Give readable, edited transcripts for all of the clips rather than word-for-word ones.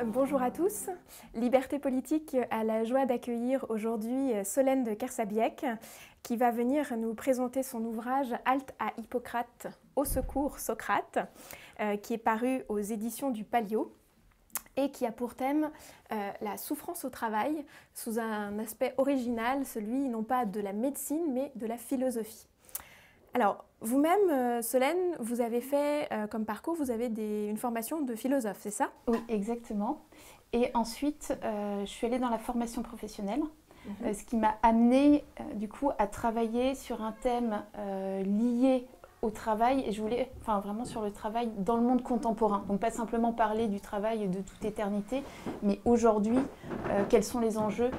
Bonjour à tous. Liberté politique a la joie d'accueillir aujourd'hui Solène de Kersabiec qui va venir nous présenter son ouvrage Halte à Hippocrate, au secours Socrate, qui est paru aux éditions du Palio et qui a pour thème la souffrance au travail sous un aspect original, celui non pas de la médecine mais de la philosophie. Alors, vous-même, Solène, vous avez fait comme parcours, vous avez une formation de philosophe, c'est ça? Oui, exactement. Et ensuite, je suis allée dans la formation professionnelle, ce qui m'a amenée du coup à travailler sur un thème lié au travail. Et je voulais, vraiment sur le travail dans le monde contemporain. Donc pas simplement parler du travail de toute éternité, mais aujourd'hui, quels sont les enjeux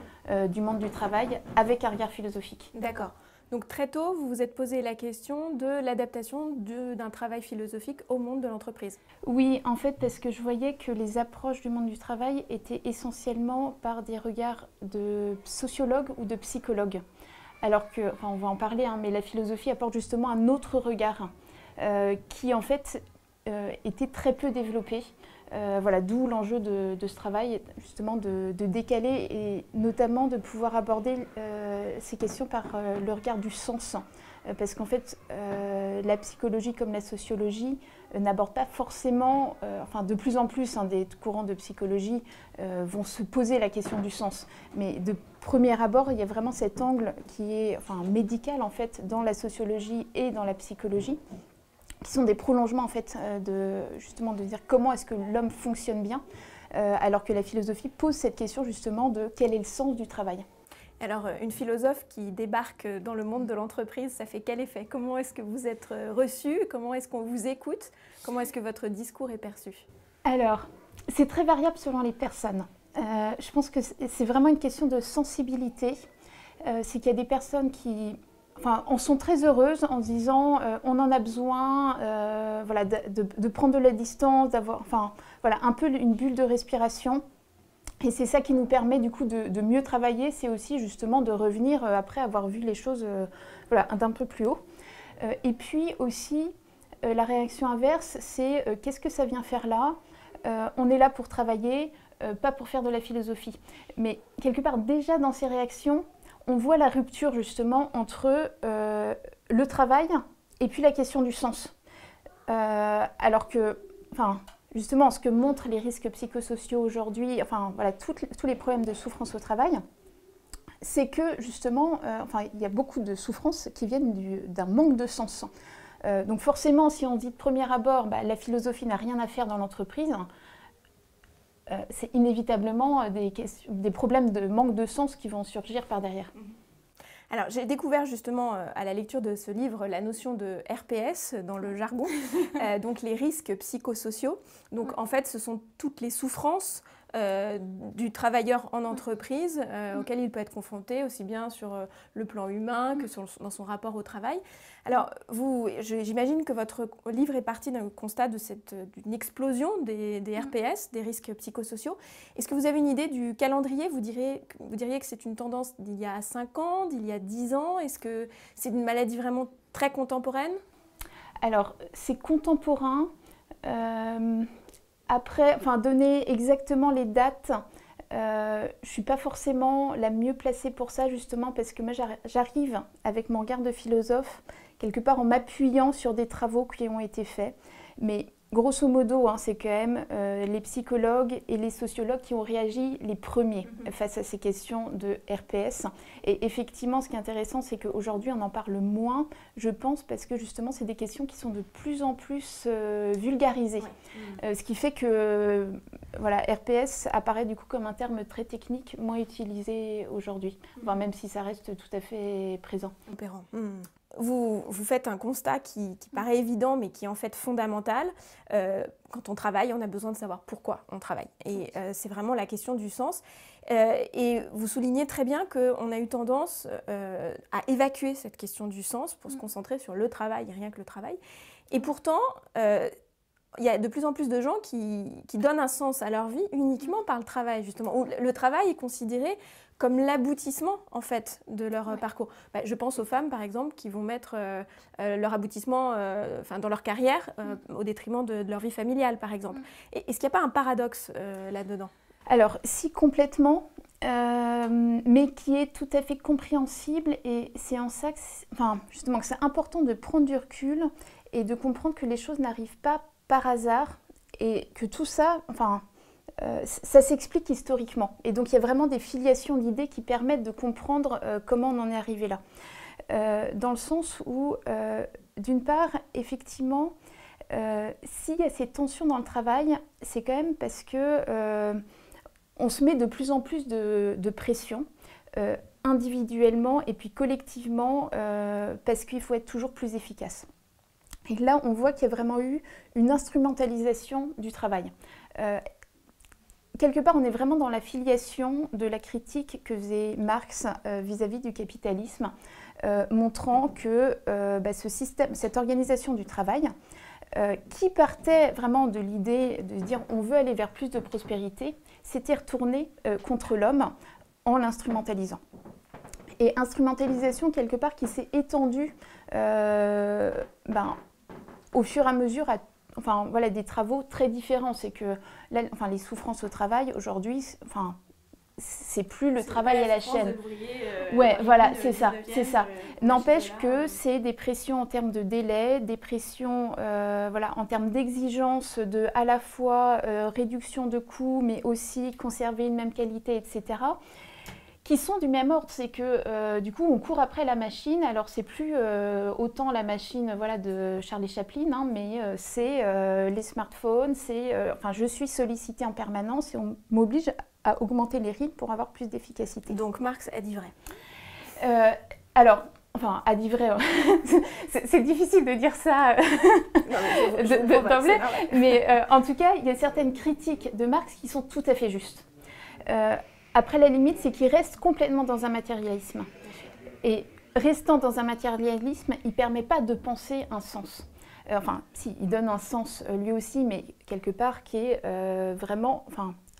du monde du travail avec un regard philosophique. D'accord. Donc très tôt, vous vous êtes posé la question de l'adaptation d'un travail philosophique au monde de l'entreprise. Oui, en fait, parce que je voyais que les approches du monde du travail étaient essentiellement par des regards de sociologues ou de psychologues. Alors que, on va en parler, mais la philosophie apporte justement un autre regard qui en fait était très peu développé. D'où l'enjeu de ce travail, justement de décaler et notamment de pouvoir aborder ces questions par le regard du sens. Parce qu'en fait, la psychologie comme la sociologie n'abordent pas forcément, de plus en plus des courants de psychologie vont se poser la question du sens. Mais de premier abord, il y a vraiment cet angle qui est médical en fait dans la sociologie et dans la psychologie, qui sont des prolongements en fait de dire comment est-ce que l'homme fonctionne bien, alors que la philosophie pose cette question justement de quel est le sens du travail. Alors, une philosophe qui débarque dans le monde de l'entreprise, ça fait quel effet? Comment est-ce que vous êtes reçu? Comment est-ce qu'on vous écoute? Comment est-ce que votre discours est perçu? Alors, c'est très variable selon les personnes. Je pense que c'est vraiment une question de sensibilité. C'est qu'il y a des personnes qui en sont très heureuses en se disant on en a besoin de prendre de la distance, d'avoir un peu une bulle de respiration. Et c'est ça qui nous permet du coup de mieux travailler, c'est aussi justement de revenir après avoir vu les choses d'un peu plus haut. Et puis aussi, la réaction inverse, c'est qu'est-ce que ça vient faire là? On est là pour travailler, pas pour faire de la philosophie. Mais quelque part, déjà dans ces réactions, on voit la rupture justement entre le travail et puis la question du sens. Alors que, justement, ce que montrent les risques psychosociaux aujourd'hui, tous les problèmes de souffrance au travail, c'est que justement, il y a beaucoup de souffrances qui viennent d'un manque de sens. Donc forcément, si on dit de premier abord, la philosophie n'a rien à faire dans l'entreprise, c'est inévitablement des problèmes de manque de sens qui vont surgir par derrière. Alors, j'ai découvert justement à la lecture de ce livre la notion de RPS dans le jargon, donc les risques psychosociaux. Donc en fait, ce sont toutes les souffrances du travailleur en entreprise auxquelles il peut être confronté, aussi bien sur le plan humain que dans son rapport au travail. Alors, j'imagine que votre livre est parti d'un constat d'une explosion des RPS, des risques psychosociaux. Est-ce que vous avez une idée du calendrier? Vous diriez que c'est une tendance d'il y a 5 ans, d'il y a 10 ans? Est-ce que c'est une maladie vraiment très contemporaine? Alors, c'est contemporain. Après, donner exactement les dates, je ne suis pas forcément la mieux placée pour ça, justement, parce que moi, j'arrive avec mon regard de philosophe, quelque part en m'appuyant sur des travaux qui ont été faits. Mais grosso modo, c'est quand même les psychologues et les sociologues qui ont réagi les premiers face à ces questions de RPS. Et effectivement, ce qui est intéressant, c'est qu'aujourd'hui, on en parle moins, je pense, parce que justement, c'est des questions qui sont de plus en plus vulgarisées. Ce qui fait que RPS apparaît du coup comme un terme très technique, moins utilisé aujourd'hui, même si ça reste tout à fait présent. Opérant. Vous faites un constat qui paraît évident, mais qui est en fait fondamental. Quand on travaille, on a besoin de savoir pourquoi on travaille. Et c'est vraiment la question du sens. Et vous soulignez très bien qu'on a eu tendance à évacuer cette question du sens pour se concentrer sur le travail, et rien que le travail. Et pourtant, il y a de plus en plus de gens qui donnent un sens à leur vie uniquement par le travail, justement. Où le travail est considéré comme l'aboutissement, en fait, de leur parcours. Je pense aux femmes, par exemple, qui vont mettre leur aboutissement dans leur carrière au détriment de leur vie familiale, par exemple. Est-ce qu'il n'y a pas un paradoxe là-dedans? Alors, si, complètement, mais qui est tout à fait compréhensible, et c'est en ça que justement, que c'est important de prendre du recul et de comprendre que les choses n'arrivent pas par hasard, et que tout ça, ça s'explique historiquement. Et donc il y a vraiment des filiations d'idées qui permettent de comprendre comment on en est arrivé là. Dans le sens où, d'une part, effectivement, s'il y a ces tensions dans le travail, c'est quand même parce que on se met de plus en plus de pression, individuellement et puis collectivement, parce qu'il faut être toujours plus efficace. Et là, on voit qu'il y a vraiment eu une instrumentalisation du travail. Quelque part, on est vraiment dans la filiation de la critique que faisait Marx vis-à-vis du capitalisme, montrant que ce système, cette organisation du travail, qui partait vraiment de l'idée de se dire on veut aller vers plus de prospérité, s'était retournée contre l'homme en l'instrumentalisant. Et instrumentalisation, quelque part, qui s'est étendue au fur et à mesure à des travaux très différents. C'est que là, les souffrances au travail, aujourd'hui, c'est plus le travail à la chaîne. C'est ça. N'empêche que c'est des pressions en termes de délai, des pressions en termes d'exigence, de à la fois réduction de coûts, mais aussi conserver une même qualité, etc., qui sont du même ordre. C'est que du coup on court après la machine. Alors c'est plus autant la machine de Charlie Chaplin, mais c'est les smartphones, je suis sollicitée en permanence et on m'oblige à augmenter les rythmes pour avoir plus d'efficacité. Donc Marx a dit vrai. A dit vrai, c'est difficile de dire ça d'emblée, mais en tout cas, il y a certaines critiques de Marx qui sont tout à fait justes. Après, la limite, c'est qu'il reste complètement dans un matérialisme. Et restant dans un matérialisme, il ne permet pas de penser un sens. Si, il donne un sens lui aussi, mais quelque part qui est vraiment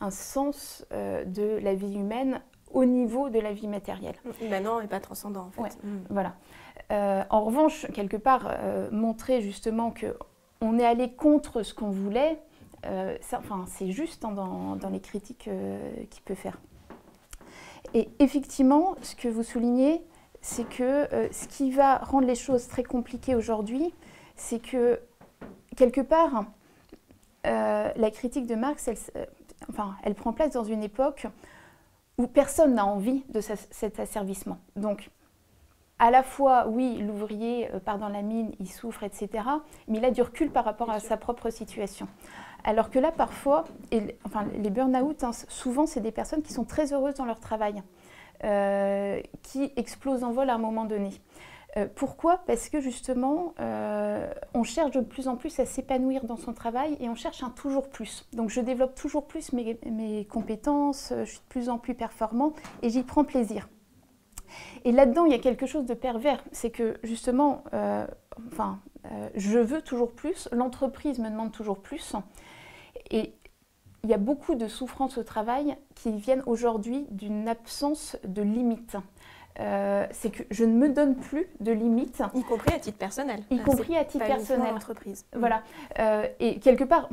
un sens de la vie humaine au niveau de la vie matérielle. Immanent et pas transcendant, en fait. Ouais, voilà. En revanche, quelque part, montrer justement qu'on est allé contre ce qu'on voulait, c'est juste dans les critiques qu'il peut faire. Et effectivement, ce que vous soulignez, c'est que ce qui va rendre les choses très compliquées aujourd'hui, c'est que, quelque part, la critique de Marx, elle prend place dans une époque où personne n'a envie de cet asservissement. Donc, à la fois, oui, l'ouvrier part dans la mine, il souffre, etc., mais il a du recul par rapport à sa propre situation. Alors que là, parfois, les burn-out, souvent, c'est des personnes qui sont très heureuses dans leur travail, qui explosent en vol à un moment donné. Pourquoi ? Parce que justement, on cherche de plus en plus à s'épanouir dans son travail et on cherche un toujours plus. Donc je développe toujours plus mes compétences, je suis de plus en plus performant et j'y prends plaisir. Et là-dedans, il y a quelque chose de pervers, c'est que justement, je veux toujours plus, l'entreprise me demande toujours plus. Et il y a beaucoup de souffrances au travail qui viennent aujourd'hui d'une absence de limites. C'est que je ne me donne plus de limites. Y compris à titre personnel. Y compris à titre personnel. L'entreprise. Voilà. Et quelque part,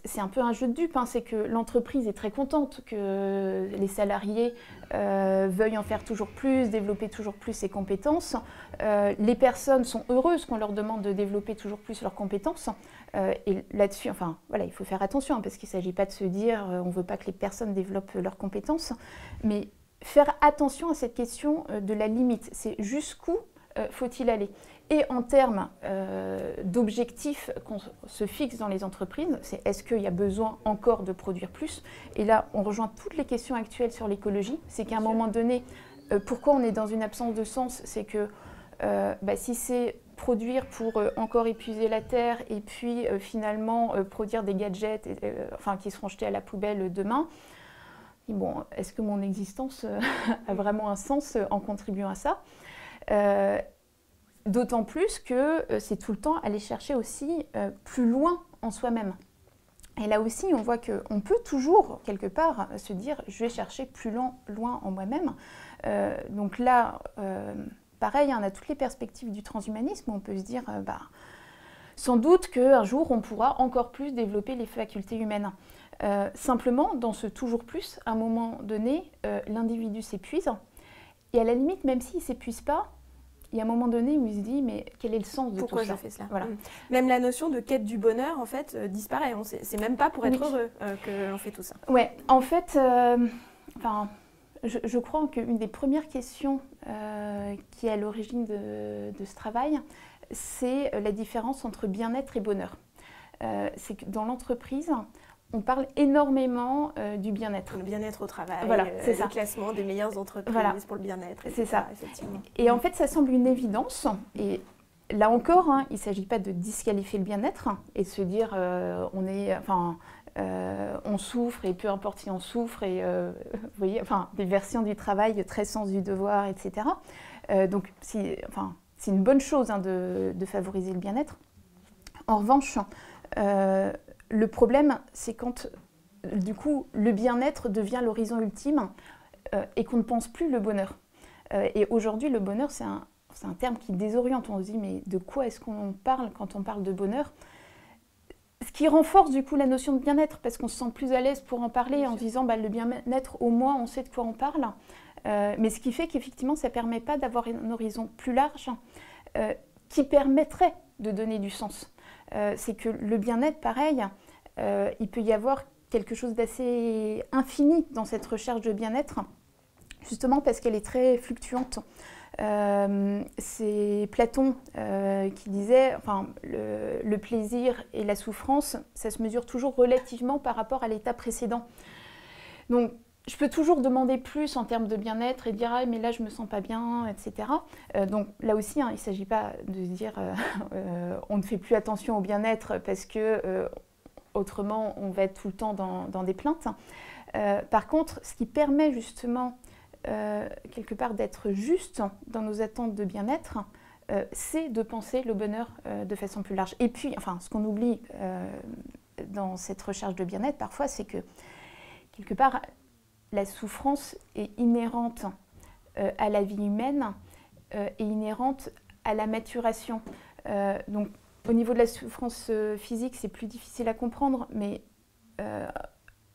c'est un peu un jeu de dupes, c'est que l'entreprise est très contente que les salariés veuillent en faire toujours plus, développer toujours plus ses compétences. Les personnes sont heureuses qu'on leur demande de développer toujours plus leurs compétences. Et là-dessus, il faut faire attention, parce qu'il ne s'agit pas de se dire on ne veut pas que les personnes développent leurs compétences, mais faire attention à cette question de la limite. C'est jusqu'où faut-il aller ? Et en termes d'objectifs qu'on se fixe dans les entreprises, c'est est-ce qu'il y a besoin encore de produire plus ? Et là, on rejoint toutes les questions actuelles sur l'écologie. C'est qu'à un moment donné, pourquoi on est dans une absence de sens ? C'est que si c'est produire pour encore épuiser la Terre et puis finalement produire des gadgets qui seront jetés à la poubelle demain, bon, est-ce que mon existence a vraiment un sens en contribuant à ça ? D'autant plus que c'est tout le temps aller chercher aussi plus loin en soi-même. Et là aussi, on voit qu'on peut toujours, quelque part, se dire « je vais chercher plus loin en moi-même ». Donc là, pareil, on a toutes les perspectives du transhumanisme, on peut se dire sans doute qu'un jour, on pourra encore plus développer les facultés humaines. Simplement, dans ce toujours plus, à un moment donné, l'individu s'épuise. Et à la limite, même s'il ne s'épuise pas, il y a un moment donné où il se dit, mais quel est le sens de pourquoi tout ça? Pourquoi je fais cela? Voilà. Même la notion de quête du bonheur, en fait, disparaît. C'est même pas pour être heureux que l'on fait tout ça. Ouais, en fait, je crois qu'une des premières questions qui est à l'origine de ce travail, c'est la différence entre bien-être et bonheur. C'est que dans l'entreprise, on parle énormément du bien-être. Le bien-être au travail, voilà, le classement des meilleures entreprises pour le bien-être, etc. C'est ça. Effectivement. Et en fait, ça semble une évidence. Et là encore, il ne s'agit pas de disqualifier le bien-être et de se dire on souffre et peu importe si on souffre, et vous voyez, des versions du travail, très sens du devoir, etc. Donc, c'est une bonne chose de favoriser le bien-être. En revanche, le problème, c'est quand, du coup, le bien-être devient l'horizon ultime et qu'on ne pense plus le bonheur. Et aujourd'hui, le bonheur, c'est un terme qui désoriente. On se dit, mais de quoi est-ce qu'on parle quand on parle de bonheur? Ce qui renforce, du coup, la notion de bien-être, parce qu'on se sent plus à l'aise pour en parler en se disant, le bien-être, au moins, on sait de quoi on parle. Mais ce qui fait qu'effectivement, ça ne permet pas d'avoir un horizon plus large qui permettrait de donner du sens. C'est que le bien-être, pareil, il peut y avoir quelque chose d'assez infini dans cette recherche de bien-être, justement parce qu'elle est très fluctuante. C'est Platon qui disait, le plaisir et la souffrance, ça se mesure toujours relativement par rapport à l'état précédent. Donc, je peux toujours demander plus en termes de bien-être et dire « ah mais là je me sens pas bien », etc. Donc là aussi, il ne s'agit pas de se dire on ne fait plus attention au bien-être parce que autrement on va être tout le temps dans des plaintes. Par contre, ce qui permet justement quelque part d'être juste dans nos attentes de bien-être, c'est de penser le bonheur de façon plus large. Et puis, ce qu'on oublie dans cette recherche de bien-être parfois, c'est que quelque part, la souffrance est inhérente à la vie humaine et inhérente à la maturation. Donc, au niveau de la souffrance physique, c'est plus difficile à comprendre, mais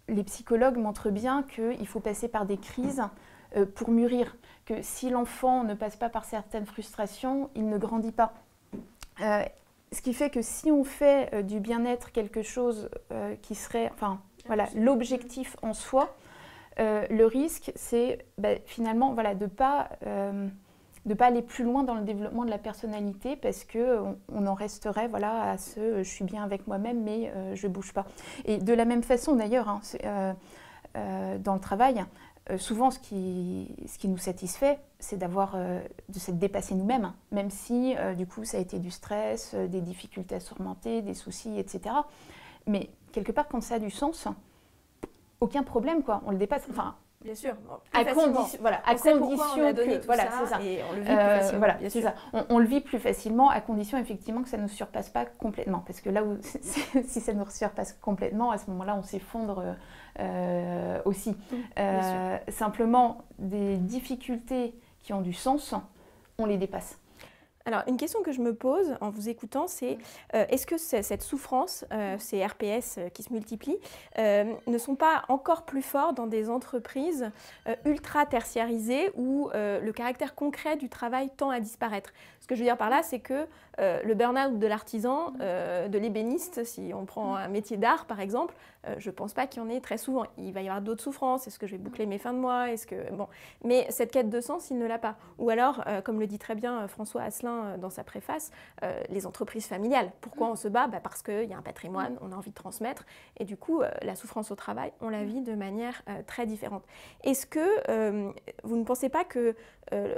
les psychologues montrent bien qu'il faut passer par des crises pour mûrir, que si l'enfant ne passe pas par certaines frustrations, il ne grandit pas. Ce qui fait que si on fait du bien-être quelque chose qui serait l'objectif en soi, le risque, c'est finalement de ne pas aller plus loin dans le développement de la personnalité parce qu'on en resterait à ce « je suis bien avec moi-même, mais je ne bouge pas ». Et de la même façon, d'ailleurs, dans le travail, souvent ce qui nous satisfait, c'est de se dépasser nous-mêmes, même si du coup ça a été du stress, des difficultés à surmonter, des soucis, etc. Mais quelque part, quand ça a du sens, aucun problème, quoi. On le dépasse. Bien sûr. À condition que c'est ça. Et on le vit plus facilement. Bien sûr. On le vit plus facilement à condition effectivement que ça ne nous surpasse pas complètement. Parce que là où si ça nous surpasse complètement, à ce moment-là, on s'effondre aussi. Simplement, des difficultés qui ont du sens, on les dépasse. Alors, une question que je me pose en vous écoutant, c'est est-ce que cette souffrance, ces RPS qui se multiplient, ne sont pas encore plus forts dans des entreprises ultra tertiarisées où le caractère concret du travail tend à disparaître? Ce que je veux dire par là, c'est que le burn-out de l'artisan, de l'ébéniste, si on prend un métier d'art par exemple, je ne pense pas qu'il y en ait très souvent. Il va y avoir d'autres souffrances. Est-ce que je vais boucler mes fins de mois? Mais cette quête de sens, il ne l'a pas. Ou alors, comme le dit très bien François Asselin dans sa préface, les entreprises familiales. Pourquoi on se bat? Parce qu'il y a un patrimoine, on a envie de transmettre. Et du coup, la souffrance au travail, on la vit de manière très différente. Est-ce que vous ne pensez pas que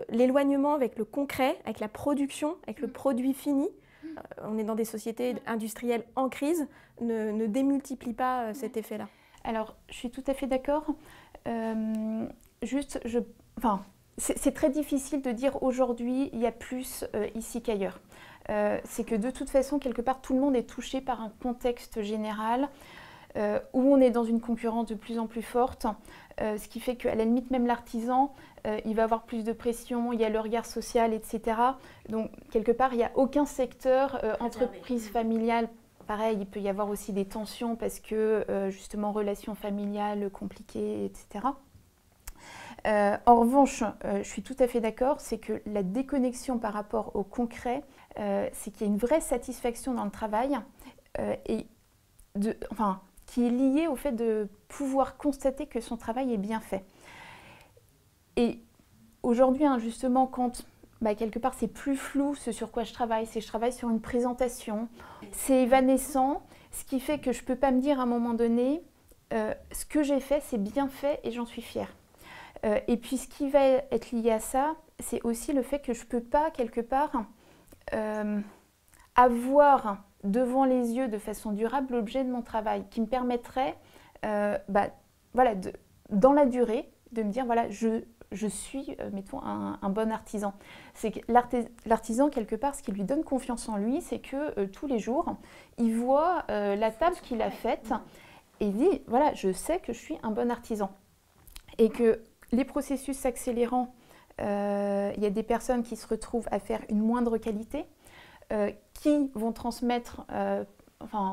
l'éloignement avec le concret, avec la production, avec le produit fini, on est dans des sociétés industrielles en crise, ne démultiplie pas cet effet-là? Alors, je suis tout à fait d'accord. c'est très difficile de dire aujourd'hui il y a plus ici qu'ailleurs. C'est que de toute façon, quelque part, tout le monde est touché par un contexte général où on est dans une concurrence de plus en plus forte, ce qui fait qu'à la limite, même l'artisan, il va avoir plus de pression, il y a le regard social, etc. Donc, quelque part, il n'y a aucun secteur, entreprise familiale. Pareil, il peut y avoir aussi des tensions parce que, justement, relations familiales compliquées, etc. En revanche, je suis tout à fait d'accord, c'est que la déconnexion par rapport au concret, c'est qu'il y a une vraie satisfaction dans le travail qui est liée au fait de pouvoir constater que son travail est bien fait. Et aujourd'hui, justement, quand quelque part c'est plus flou ce sur quoi je travaille, c'est que je travaille sur une présentation, c'est évanescent, ce qui fait que je ne peux pas me dire à un moment donné, ce que j'ai fait, c'est bien fait et j'en suis fière. Et puis ce qui va être lié à ça, c'est aussi le fait que je ne peux pas, quelque part, avoir devant les yeux de façon durable l'objet de mon travail, qui me permettrait, dans la durée, de me dire, voilà, je suis, mettons, un bon artisan. C'est que l'artisan, quelque part, ce qui lui donne confiance en lui, c'est que tous les jours, il voit la table qu'il a faite et il dit, voilà, je sais que je suis un bon artisan. Et que les processus s'accélérant, il y a des personnes qui se retrouvent à faire une moindre qualité, qui vont transmettre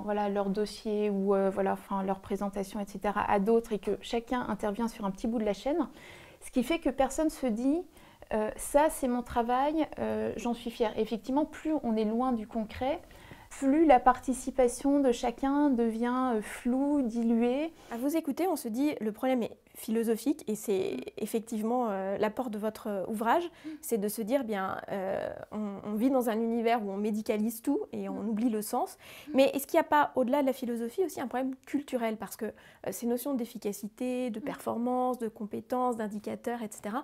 leur dossier ou leur présentation, etc. à d'autres et que chacun intervient sur un petit bout de la chaîne. Ce qui fait que personne ne se dit ça c'est mon travail, j'en suis fière. Et effectivement, plus on est loin du concret, plus la participation de chacun devient floue, diluée. À vous écouter, on se dit le problème est philosophique et c'est effectivement l'apport de votre ouvrage, c'est de se dire on vit dans un univers où on médicalise tout et on oublie le sens. Mais est-ce qu'il n'y a pas, au-delà de la philosophie, aussi un problème culturel? Parce que ces notions d'efficacité, de performance, de compétence, d'indicateurs, etc.,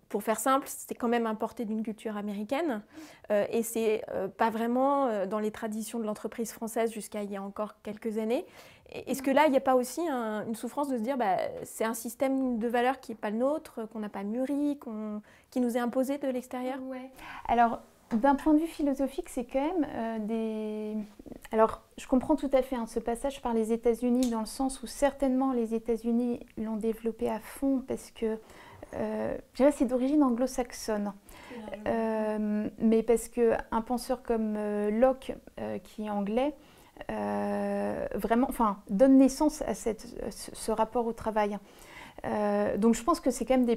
pour faire simple, c'est quand même importé d'une culture américaine et c'est pas vraiment dans les traditions de l'entreprise française jusqu'à il y a encore quelques années. Est-ce que là, il n'y a pas aussi une souffrance de se dire c'est un système de valeurs qui n'est pas le nôtre, qu'on n'a pas mûri, qui nous est imposé de l'extérieur? Ouais. Alors, d'un point de vue philosophique, c'est quand même des... Alors, je comprends tout à fait ce passage par les États-Unis dans le sens où certainement les États-Unis l'ont développé à fond parce que je dirais c'est d'origine anglo-saxonne. Mais parce qu'un penseur comme Locke, qui est anglais, vraiment, donne naissance à ce rapport au travail. Donc je pense que c'est quand même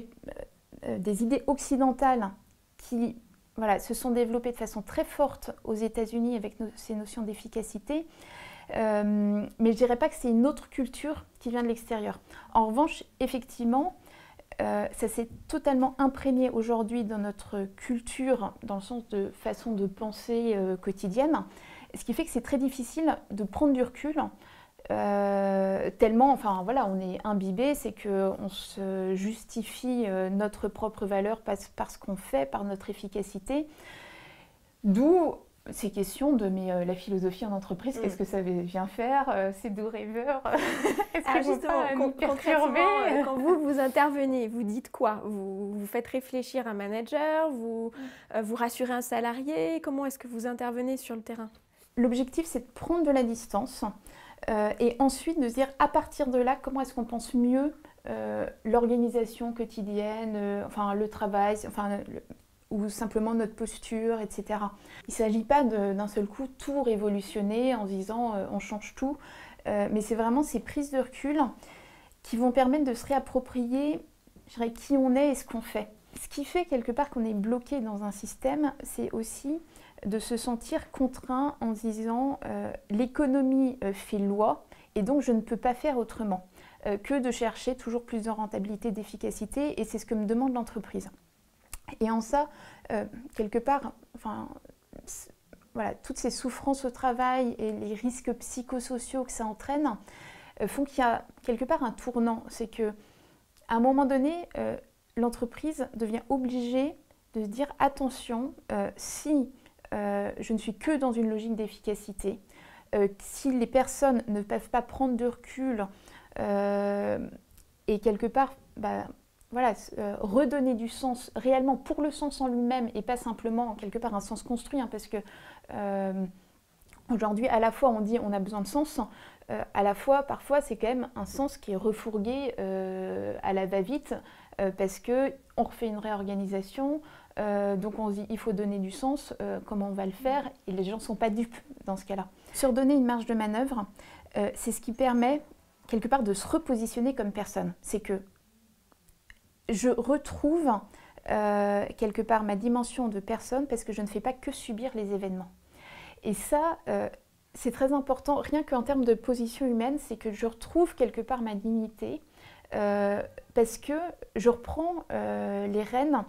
des idées occidentales qui se sont développées de façon très forte aux États-Unis avec ces notions d'efficacité. Mais je ne dirais pas que c'est une autre culture qui vient de l'extérieur. En revanche, effectivement, ça s'est totalement imprégné aujourd'hui dans notre culture, dans le sens de façon de penser quotidienne. Ce qui fait que c'est très difficile de prendre du recul, tellement, on est imbibé, c'est qu'on se justifie notre propre valeur par ce qu'on fait, par notre efficacité. D'où ces questions de la philosophie en entreprise, qu'est-ce que ça vient faire, c'est doux rêveur, est-ce que justement, concrètement, quand vous intervenez, vous dites quoi? Vous faites réfléchir un manager, vous rassurez un salarié? Comment est-ce que vous intervenez sur le terrain? L'objectif, c'est de prendre de la distance et ensuite de se dire, à partir de là, comment est-ce qu'on pense mieux l'organisation quotidienne, le travail, ou simplement notre posture, etc. Il ne s'agit pas d'un seul coup tout révolutionner en se disant on change tout, mais c'est vraiment ces prises de recul qui vont permettre de se réapproprier, je dirais, qui on est et ce qu'on fait. Ce qui fait quelque part qu'on est bloqué dans un système, c'est aussi de se sentir contraint en se disant l'économie fait loi et donc je ne peux pas faire autrement que de chercher toujours plus de rentabilité, d'efficacité, et c'est ce que me demande l'entreprise. Et en ça, quelque part, toutes ces souffrances au travail et les risques psychosociaux que ça entraîne font qu'il y a quelque part un tournant. C'est qu'à un moment donné, l'entreprise devient obligée de se dire attention, si je ne suis que dans une logique d'efficacité, si les personnes ne peuvent pas prendre de recul et quelque part voilà, redonner du sens réellement pour le sens en lui-même et pas simplement quelque part un sens construit, hein, parce que aujourd'hui à la fois on dit on a besoin de sens, à la fois parfois c'est quand même un sens qui est refourgué à la va-vite parce qu'on refait une réorganisation, donc on se dit il faut donner du sens, comment on va le faire, et les gens ne sont pas dupes dans ce cas-là. Surdommer une marge de manœuvre, c'est ce qui permet quelque part de se repositionner comme personne. C'est que je retrouve quelque part ma dimension de personne parce que je ne fais pas que subir les événements. Et ça, c'est très important, rien qu'en termes de position humaine, c'est que je retrouve quelque part ma dignité parce que je reprends les rênes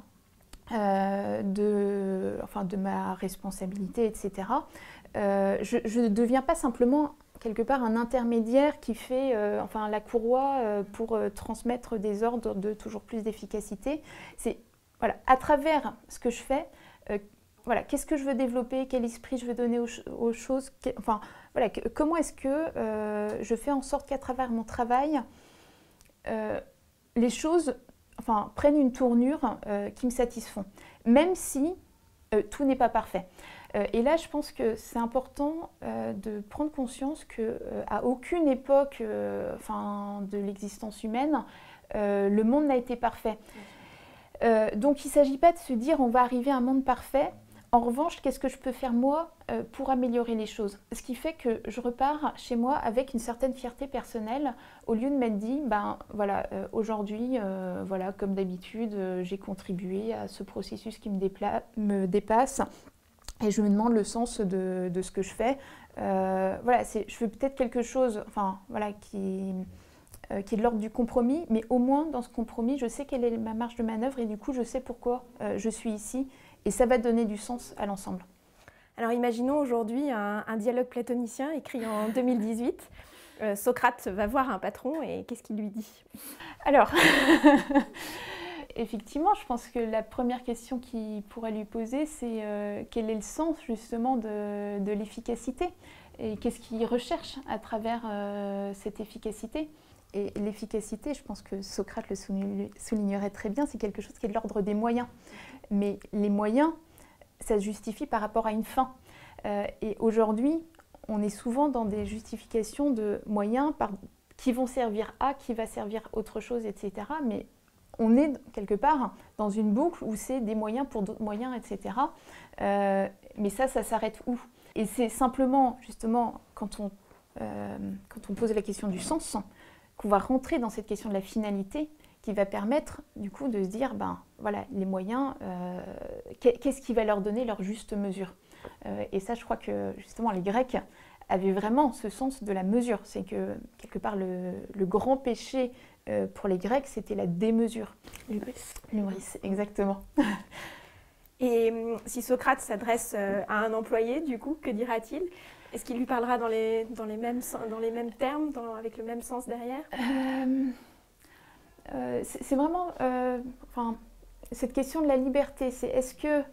de ma responsabilité, etc. Je ne deviens pas simplement quelque part un intermédiaire qui fait la courroie pour transmettre des ordres de toujours plus d'efficacité. C'est voilà, à travers ce que je fais, voilà, qu'est-ce que je veux développer, quel esprit je veux donner aux choses, voilà, comment est-ce que je fais en sorte qu'à travers mon travail, les choses prennent une tournure qui me satisfont, même si tout n'est pas parfait. Et là, je pense que c'est important de prendre conscience qu'à aucune époque de l'existence humaine, le monde n'a été parfait. Donc, il ne s'agit pas de se dire on va arriver à un monde parfait. En revanche, qu'est-ce que je peux faire moi pour améliorer les choses? Ce qui fait que je repars chez moi avec une certaine fierté personnelle, au lieu de m'être dit, aujourd'hui, comme d'habitude, j'ai contribué à ce processus qui me dépasse. Et je me demande le sens de ce que je fais. Je fais peut-être quelque chose qui est de l'ordre du compromis, mais au moins dans ce compromis, je sais quelle est ma marge de manœuvre et du coup, je sais pourquoi je suis ici. Et ça va donner du sens à l'ensemble. Alors imaginons aujourd'hui un dialogue platonicien écrit en 2018. Socrate va voir un patron et qu'est-ce qu'il lui dit? Alors, effectivement, je pense que la première question qu'il pourrait lui poser, c'est quel est le sens justement de l'efficacité et qu'est-ce qu'il recherche à travers cette efficacité. Et l'efficacité, je pense que Socrate le soulignerait très bien, c'est quelque chose qui est de l'ordre des moyens. Mais les moyens, ça se justifie par rapport à une fin. Et aujourd'hui, on est souvent dans des justifications de moyens qui vont servir à, qui va servir autre chose, etc. Mais on est quelque part dans une boucle où c'est des moyens pour d'autres moyens, etc. Mais ça s'arrête où? Et c'est simplement, justement, quand on pose la question du sens, qu'on va rentrer dans cette question de la finalité, qui va permettre du coup de se dire, les moyens, qu'est-ce qui va leur donner leur juste mesure? Et ça, je crois que justement les Grecs avaient vraiment ce sens de la mesure. C'est que quelque part le grand péché pour les Grecs, c'était la démesure. L'hubris, exactement. Et si Socrate s'adresse à un employé, du coup, que dira-t-il? Est-ce qu'il lui parlera dans les mêmes termes, avec le même sens derrière? C'est vraiment cette question de la liberté. C'est est-ce que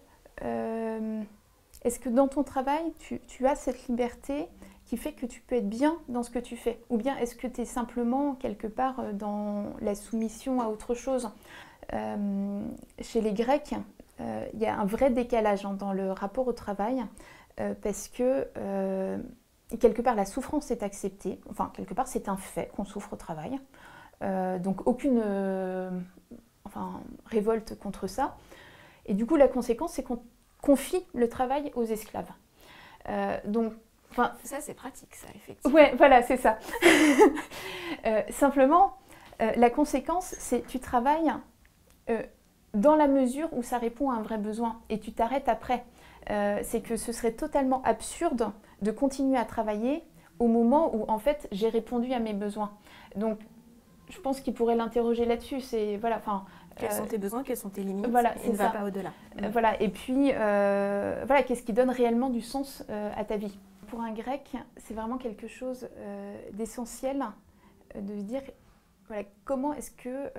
dans ton travail, tu as cette liberté qui fait que tu peux être bien dans ce que tu fais? Ou bien est-ce que tu es simplement quelque part dans la soumission à autre chose? Chez les Grecs, il y a un vrai décalage dans le rapport au travail parce que quelque part la souffrance est acceptée. Enfin, quelque part c'est un fait qu'on souffre au travail. Donc aucune révolte contre ça. Et du coup, la conséquence, c'est qu'on confie le travail aux esclaves. Ça, c'est pratique, ça, effectivement. Ouais, voilà, c'est ça. Simplement, la conséquence, c'est tu travailles dans la mesure où ça répond à un vrai besoin et tu t'arrêtes après. C'est que ce serait totalement absurde de continuer à travailler au moment où, en fait, j'ai répondu à mes besoins. Donc, je pense qu'il pourrait l'interroger là-dessus. C'est, quels sont tes besoins, quelles sont tes limites? Et ne va pas au-delà. Et puis, qu'est-ce qui donne réellement du sens à ta vie? Pour un grec, c'est vraiment quelque chose d'essentiel de se dire comment est-ce que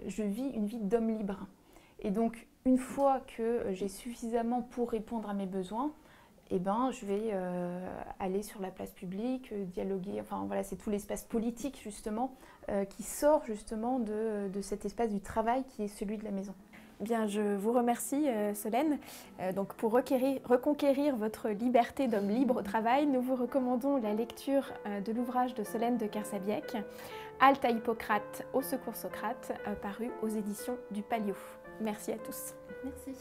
je vis une vie d'homme libre? Et donc, une fois que j'ai suffisamment pour répondre à mes besoins, eh ben, je vais aller sur la place publique, dialoguer, enfin voilà, c'est tout l'espace politique justement qui sort justement de cet espace du travail qui est celui de la maison. Bien, je vous remercie Solène. Donc pour reconquérir votre liberté d'homme libre au travail, nous vous recommandons la lecture de l'ouvrage de Solène de Kersabiec, Halte à Hippocrate, au secours Socrate, paru aux éditions du Palio. Merci à tous. Merci.